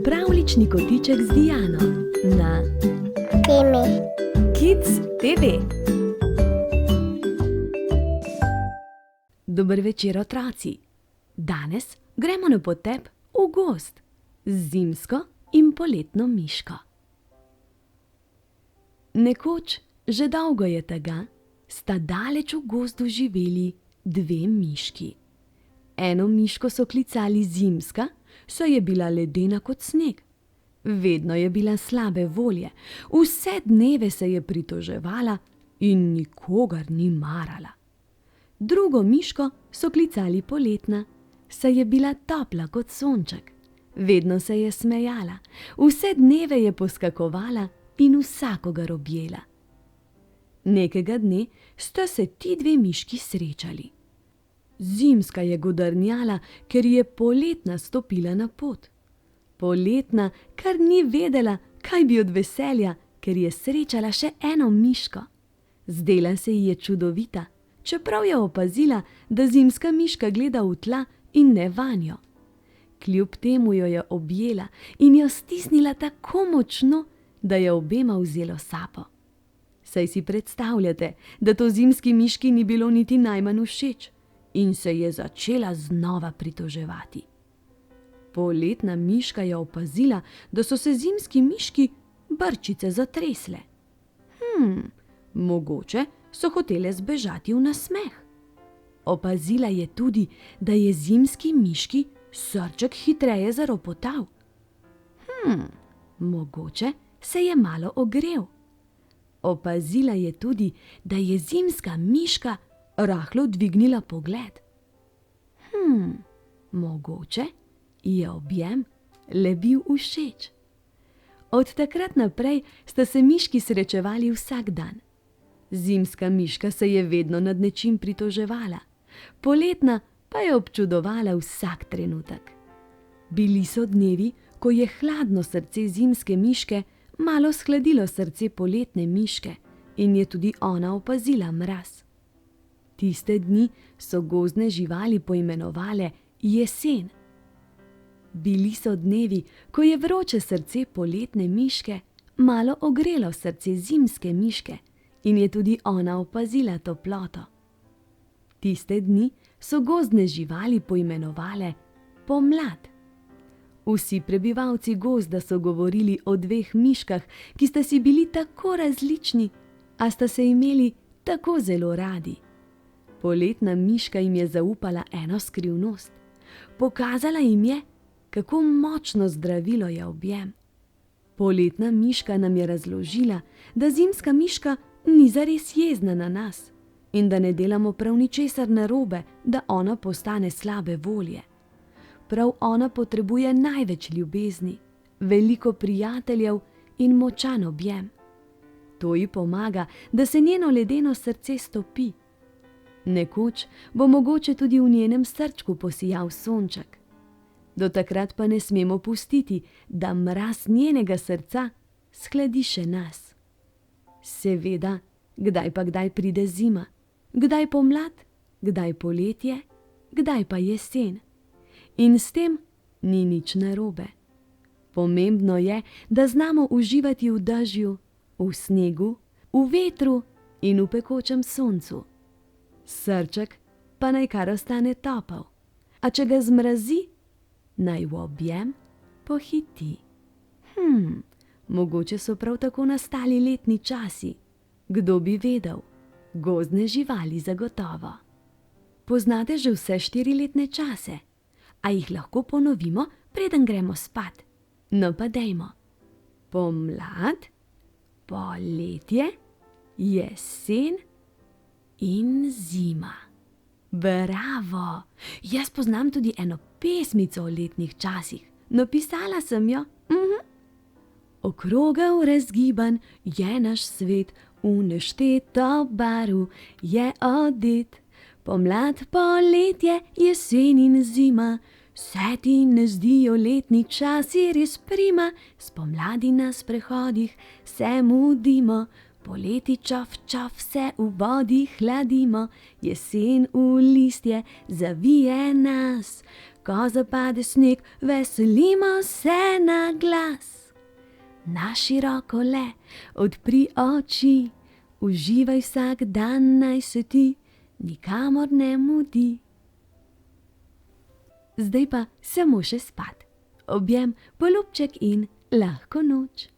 Pravljični kotiček z Diano na Temi. Kids TV. Dober večer, otroci. Danes gremo na potep v gozd z zimsko in poletno miško. Nekoč, že dolgo je tega, sta daleč v gozdu živeli dve miški. Eno miško so klicali Zimska, saj je bila ledena kot sneg. Vedno je bila slabe volje, vse dneve se je pritoževala in nikogar ni marala. Drugo miško so klicali Poletna, saj je bila topla kot sonček. Vedno se je smejala, vse dneve je poskakovala in vsakogar objela. Nekega dne sta se ti dve miški srečali. Zimska je godrnjala, ker je Poletna stopila na pot. Poletna kar ni vedela, kaj bi od veselja, ker je srečala še eno miško. Zdela se ji je čudovita, čeprav je opazila, da zimska miška gleda v tla in ne vanjo. Kljub temu jo je objela in jo stisnila tako močno, da je obema vzelo sapo. Saj si predstavljate, da to zimski miški ni bilo niti najmanj všeč in se je začela znova pritoževati. Poletna miška je opazila, da so se zimski miški brčice zatresle. Mogoče so hotele zbežati v nasmeh. Opazila je tudi, da je zimski miški srček hitreje zaropotal. Mogoče se je malo ogrel. Opazila je tudi, da je zimska miška rahlo dvignila pogled. Mogoče je objem le bil všeč. Od takrat naprej sta se miški srečevali vsak dan. Zimska miška se je vedno nad nečim pritoževala, Poletna pa je občudovala vsak trenutek. Bili so dnevi, ko je hladno srce zimske miške malo shladilo srce poletne miške in je tudi ona opazila mraz. Tiste dni so gozdne živali poimenovale jesen. Bili so dnevi, ko je vroče srce poletne miške malo ogrelo srce zimske miške in je tudi ona opazila toploto. Tiste dni so gozdne živali poimenovale pomlad. Vsi prebivalci gozda so govorili o dveh miškah, ki sta si bili tako različni, a sta se imeli tako zelo radi. Poletna miška jim je zaupala eno skrivnost. Pokazala jim je, kako močno zdravilo je objem. Poletna miška nam je razložila, da zimska miška ni zares jezna na nas in da ne delamo prav ničesar narobe, da ona postane slabe volje. Prav ona potrebuje največ ljubezni, veliko prijateljev in močan objem. To ji pomaga, da se njeno ledeno srce stopi. Nekoč bo mogoče tudi v njenem srčku posijal sonček. Do takrat pa ne smemo pustiti, da mraz njenega srca shladi še nas. Seveda, kdaj pa kdaj pride zima, kdaj pomlad, kdaj poletje, kdaj pa jesen. In s tem ni nič narobe. Pomembno je, da znamo uživati v dežju, v snegu, v vetru in v pekočem soncu. Srček pa naj kar ostane topel, a če ga zmrazi, naj v objem pohiti. Mogoče so prav tako nastali letni časi. Kdo bi vedel? Gozdne živali zagotovo. Poznate že vse 4 letne čase? A jih lahko ponovimo, preden gremo spat? No pa dejmo. Pomlad, poletje, jesen in zima. Bravo! Jaz poznam tudi eno pesmico o letnih časih. Napisala sem jo. Okrogel razgiban je naš svet, v nešteto barv je odet. Pomlad, poletje, jesen in zima, se ti ne zdijo letni časi res prima? Spomladi na sprehodih se mudimo, poleti čof čof se v vodi hladimo, jesen v listje zavije nas, ko zapade sneg, veselimo se na glas. Na široko le odpri oči, uživaj vsak dan, naj se ti nikamor ne mudi. Zdaj pa samo še spat. Objem, polubček in lahko noč.